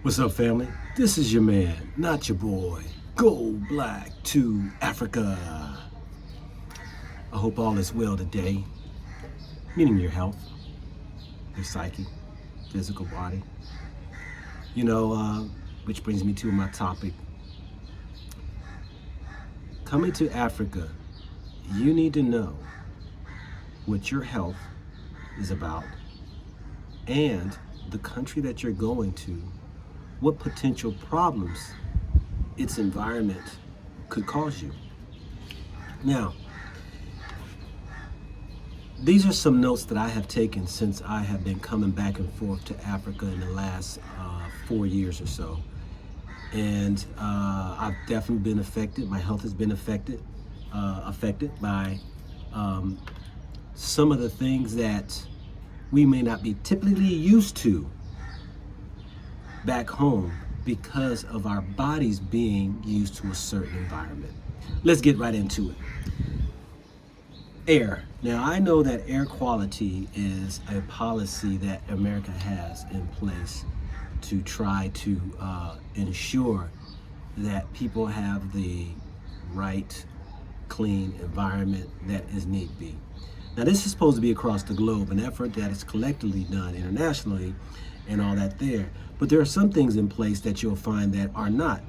What's up, family? This is your man, not your boy. Go Black to Africa. I hope all is well today, meaning your health, your psyche, physical body. Which brings me to my topic. Coming to Africa, you need to know what your health is about and the country that you're going to, what potential problems its environment could cause you. Now, these are some notes that I have taken since I have been coming back and forth to Africa in the last 4 years or so. And I've definitely been affected. My health has been affected by some of the things that we may not be typically used to back home because of our bodies being used to a certain environment. Let's get right into it. Air. Now, I know that air quality is a policy that America has in place to try to ensure that people have the right, clean environment that is need be. Now, this is supposed to be across the globe, an effort that is collectively done internationally and all that there. But there are some things in place that you'll find that are not.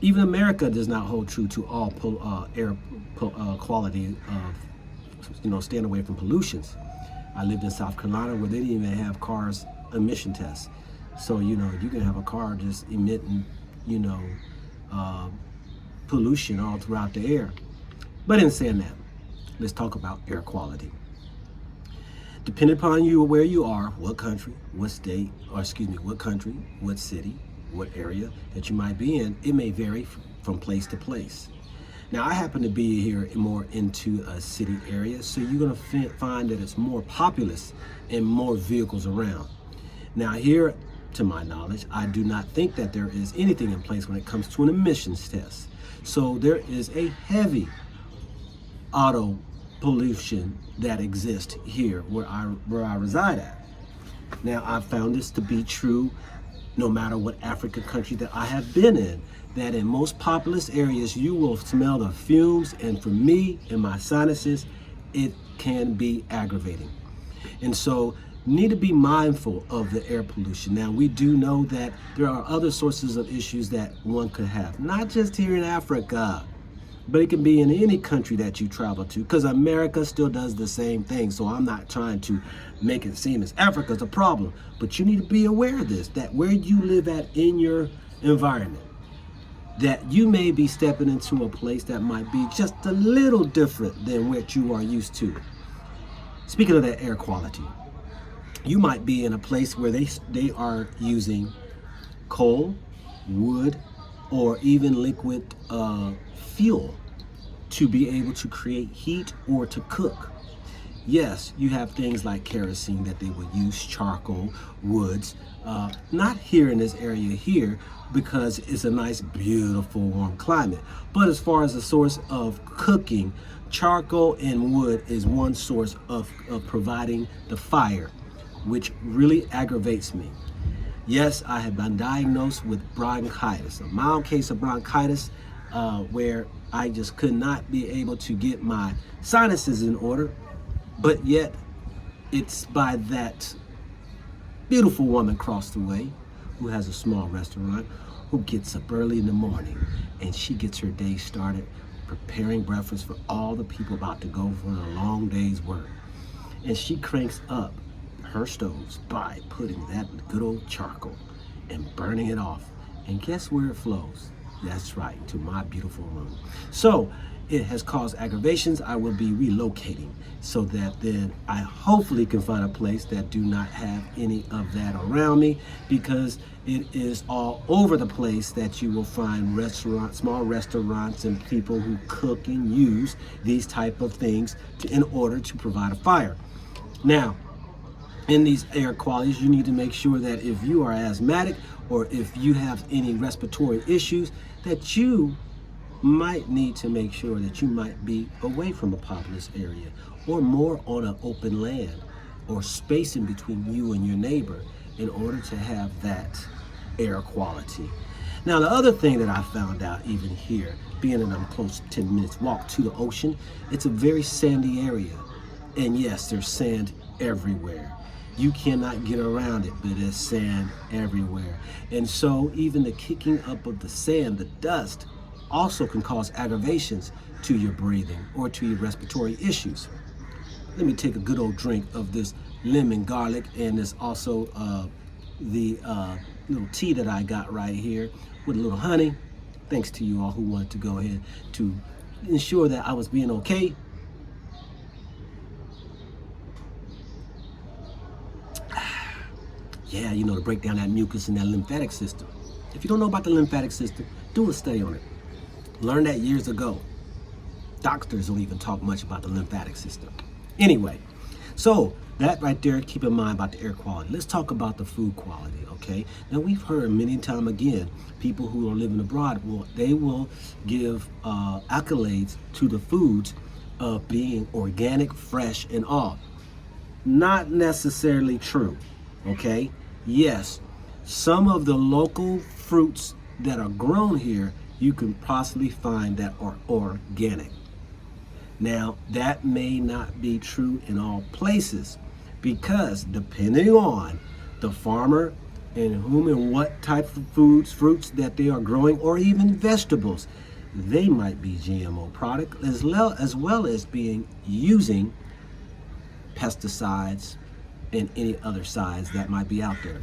Even America does not hold true to all air quality of, staying away from pollutions. I lived in South Carolina where they didn't even have cars emission tests. So, you can have a car just emitting, pollution all throughout the air. But in saying that, let's talk about air quality. Depending upon you where you are, what country, what state, what country, what city, what area that you might be in, it may vary from place to place. Now, I happen to be here more into a city area, so you're going to find that it's more populous and more vehicles around. Now, here, to my knowledge, I do not think that there is anything in place when it comes to an emissions test. So there is a heavy auto pollution that exists here where I reside at. Now, I've found this to be true no matter what African country that I have been in, that in most populous areas you will smell the fumes, and for me and my sinuses, it can be aggravating. And so need to be mindful of the air pollution. Now, we do know that there are other sources of issues that one could have, not just here in Africa, but it can be in any country that you travel to, because America still does the same thing. So I'm not trying to make it seem as Africa's a problem, but you need to be aware of this, that where you live at in your environment, that you may be stepping into a place that might be just a little different than what you are used to. Speaking of that air quality, you might be in a place where they are using coal, wood, or even liquid fuel to be able to create heat or to cook. Yes, you have things like kerosene that they would use, charcoal, woods. Not here in this area here because it's a nice, beautiful, warm climate. But as far as the source of cooking, charcoal and wood is one source of providing the fire, which really aggravates me. Yes, I have been diagnosed with bronchitis, a mild case of bronchitis, where I just could not be able to get my sinuses in order, but yet it's by that beautiful woman across the way who has a small restaurant, who gets up early in the morning and she gets her day started preparing breakfast for all the people about to go for a long day's work. And she cranks up her stoves by putting that good old charcoal and burning it off. And guess where it flows? That's right, to my beautiful room. So it has caused aggravations. I will be relocating so that then I hopefully can find a place that do not have any of that around me, because it is all over the place that you will find restaurants, small restaurants, and people who cook and use these type of things in order to provide a fire. Now, in these air qualities, you need to make sure that if you are asthmatic or if you have any respiratory issues, that you might need to make sure that you might be away from a populous area or more on an open land or space in between you and your neighbor in order to have that air quality. Now, the other thing that I found out even here, being that I'm close to 10 minutes walk to the ocean, it's a very sandy area. And yes, there's sand everywhere. You cannot get around it, but there's sand everywhere. And so even the kicking up of the sand, the dust, also can cause aggravations to your breathing or to your respiratory issues. Let me take a good old drink of this lemon garlic, and there's also the little tea that I got right here with a little honey. Thanks to you all who wanted to go ahead to ensure that I was being okay. Yeah, you know, to break down that mucus in that lymphatic system. If you don't know about the lymphatic system, do a study on it. Learned that years ago. Doctors don't even talk much about the lymphatic system. Anyway, so that right there, keep in mind about the air quality. Let's talk about the food quality, okay? Now, we've heard many times again, people who are living abroad, they will give accolades to the foods of being organic, fresh, and all. Not necessarily true, okay? Yes, some of the local fruits that are grown here, you can possibly find that are organic. Now, that may not be true in all places, because depending on the farmer and whom and what type of fruits that they are growing, or even vegetables, they might be GMO product, as well as being using pesticides and any other sides that might be out there.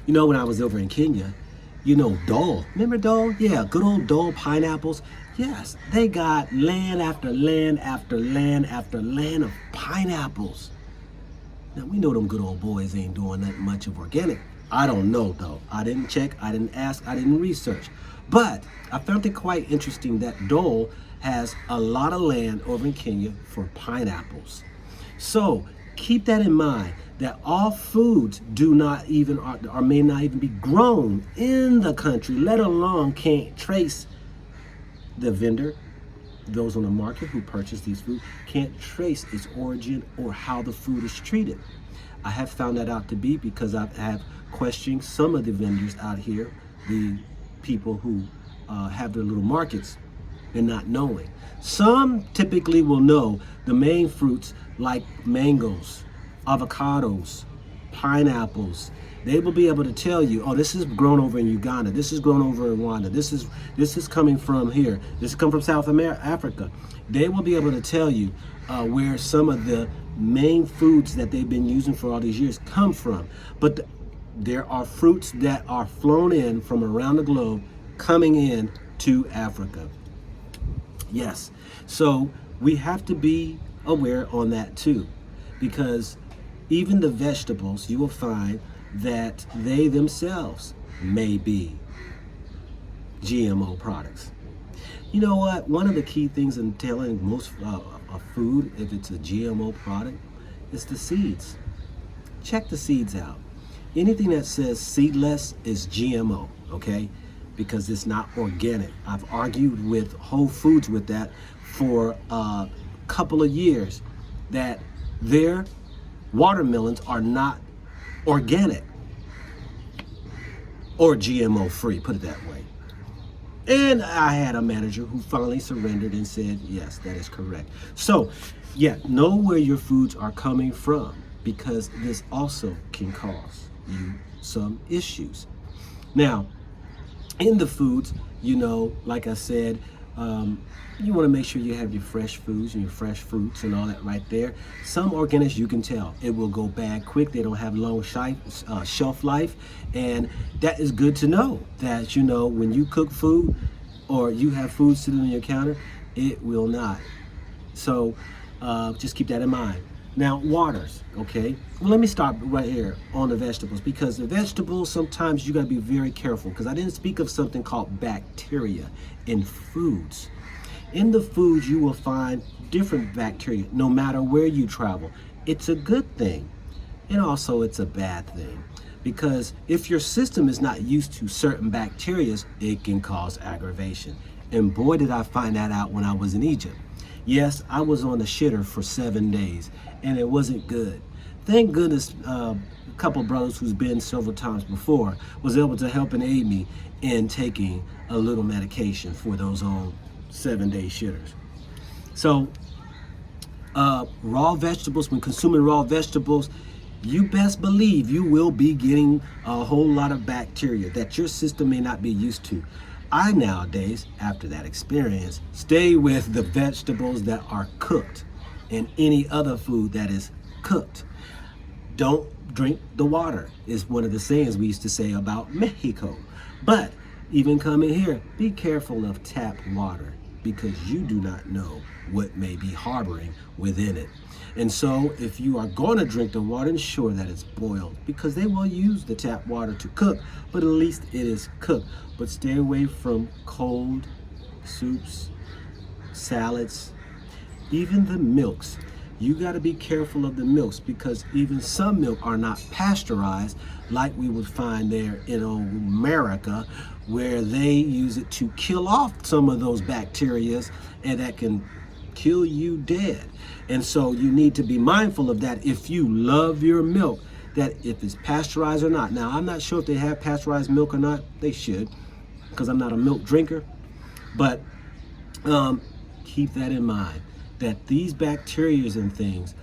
You know, when I was over in Kenya, you know, Dole. Remember Dole? Yeah, good old Dole pineapples. Yes, they got land after land after land after land of pineapples. Now, we know them good old boys ain't doing that much of organic. I don't know, though. I didn't check, I didn't ask, I didn't research. But I found it quite interesting that Dole has a lot of land over in Kenya for pineapples. So keep that in mind, that all foods do not even or may not even be grown in the country, let alone can't trace the vendor, those on the market who purchase these foods, can't trace its origin or how the food is treated. I have found that out to be because I have questioned some of the vendors out here, the people who have their little markets, and not knowing. Some typically will know the main fruits like mangoes, avocados, pineapples. They will be able to tell you, oh, this is grown over in Uganda, this is grown over in Rwanda, this is coming from here, this is coming from South Africa. They will be able to tell you where some of the main foods that they've been using for all these years come from. But there are fruits that are flown in from around the globe coming in to Africa. Yes, so we have to be aware on that too, because even the vegetables, you will find that they themselves may be GMO products. You know what? One of the key things in telling most of food, if it's a GMO product, is the seeds. Check the seeds out. Anything that says seedless is GMO, okay? Because it's not organic. I've argued with Whole Foods with that for a couple of years, that their watermelons are not organic or GMO free, put it that way. And I had a manager who finally surrendered and said, yes, that is correct. So, yeah, know where your foods are coming from, because this also can cause you some issues. Now, in the foods, you know, like I said, you want to make sure you have your fresh foods and your fresh fruits and all that right there. Some organics, you can tell it will go bad quick. They don't have long shelf life, and that is good to know, that, you know, when you cook food or you have food sitting on your counter, it will not. So just keep that in mind. Now, waters, okay? Well, let me start right here on the vegetables, because the vegetables, sometimes you got to be very careful, because I didn't speak of something called bacteria in foods. In the foods, you will find different bacteria no matter where you travel. It's a good thing, and also it's a bad thing, because if your system is not used to certain bacteria, it can cause aggravation. And boy, did I find that out when I was in Egypt. Yes, I was on the shitter for 7 days, and it wasn't good. Thank goodness a couple brothers who's been several times before was able to help and aid me in taking a little medication for those old 7-day shitters. So raw vegetables, when consuming raw vegetables, you best believe you will be getting a whole lot of bacteria that your system may not be used to. I nowadays, after that experience, stay with the vegetables that are cooked and any other food that is cooked. Don't drink the water is one of the sayings we used to say about Mexico. But even coming here, be careful of tap water because you do not know what may be harboring within it. And so if you are going to drink the water, ensure that it's boiled because they will use the tap water to cook, but at least it is cooked. But stay away from cold soups, salads, even the milks. You got to be careful of the milks because even some milk are not pasteurized like we would find there in America, where they use it to kill off some of those bacteria and that can kill you dead. And so you need to be mindful of that if you love your milk, that if it's pasteurized or not. Now, I'm not sure if they have pasteurized milk or not. They should, because I'm not a milk drinker. But keep that in mind, that these bacteria and things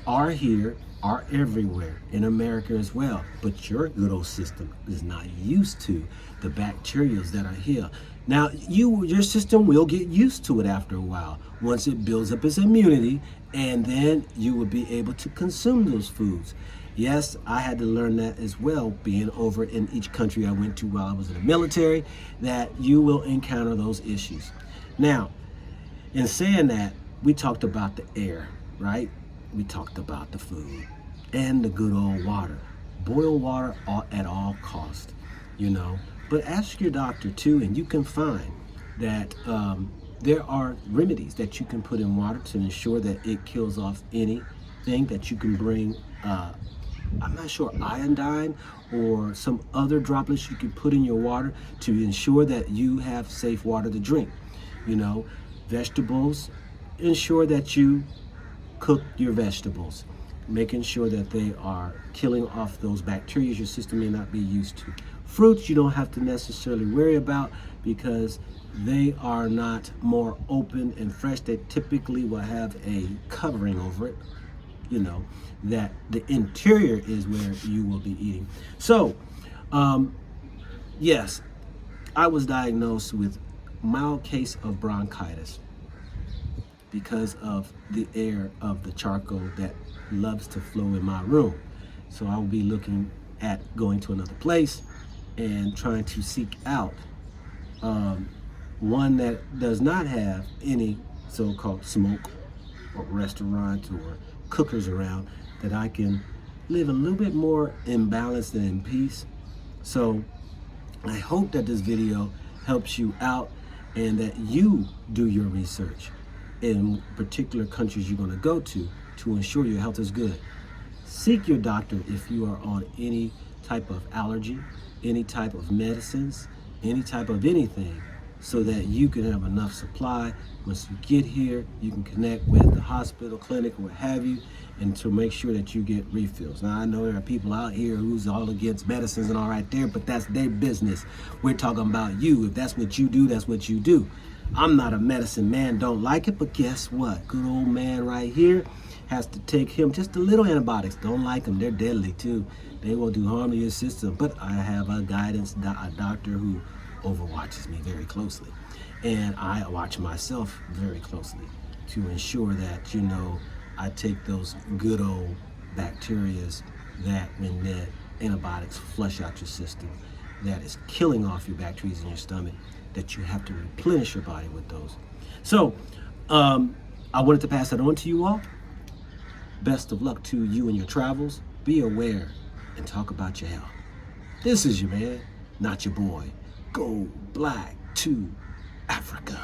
are here, are everywhere in America as well. But your good old system is not used to the bacteria that are here. Now, your system will get used to it after a while, once it builds up its immunity, and then you will be able to consume those foods. Yes, I had to learn that as well, being over in each country I went to while I was in the military, that you will encounter those issues. Now, in saying that, we talked about the air, right? We talked about the food and the good old water. Boil water at all costs, you know. But ask your doctor too, and you can find that there are remedies that you can put in water to ensure that it kills off anything that you can bring. I'm not sure, iodine or some other droplets you can put in your water to ensure that you have safe water to drink. You know, vegetables, ensure that you cook your vegetables, making sure that they are killing off those bacteria your system may not be used to. Fruits you don't have to necessarily worry about because they are not more open and fresh. They typically will have a covering over it, you know, that the interior is where you will be eating. So, yes, I was diagnosed with mild case of bronchitis because of the air of the charcoal that loves to flow in my room. So I will be looking at going to another place and trying to seek out one that does not have any so-called smoke or restaurant or cookers around, that I can live a little bit more in balance and in peace. So I hope that this video helps you out and that you do your research in particular countries you're going to go to ensure your health is good. Seek your doctor if you are on any type of allergy, any type of medicines, any type of anything, so that you can have enough supply. Once you get here, you can connect with the hospital, clinic, or what have you, and to make sure that you get refills. Now, I know there are people out here who's all against medicines and all right there, but that's their business. We're talking about you. If that's what you do, that's what you do. I'm not a medicine man, don't like it, but guess what? Good old man right here has to take him just a little antibiotics. Don't like them, they're deadly too. They will do harm to your system. But I have a doctor who overwatches me very closely. And I watch myself very closely to ensure that, you know, I take those good old bacterias that when the antibiotics flush out your system, that is killing off your bacteria in your stomach, that you have to replenish your body with those. So I wanted to pass that on to you all. Best of luck to you in your travels. Be aware and talk about your health. This is your man, not your boy. Go black to Africa.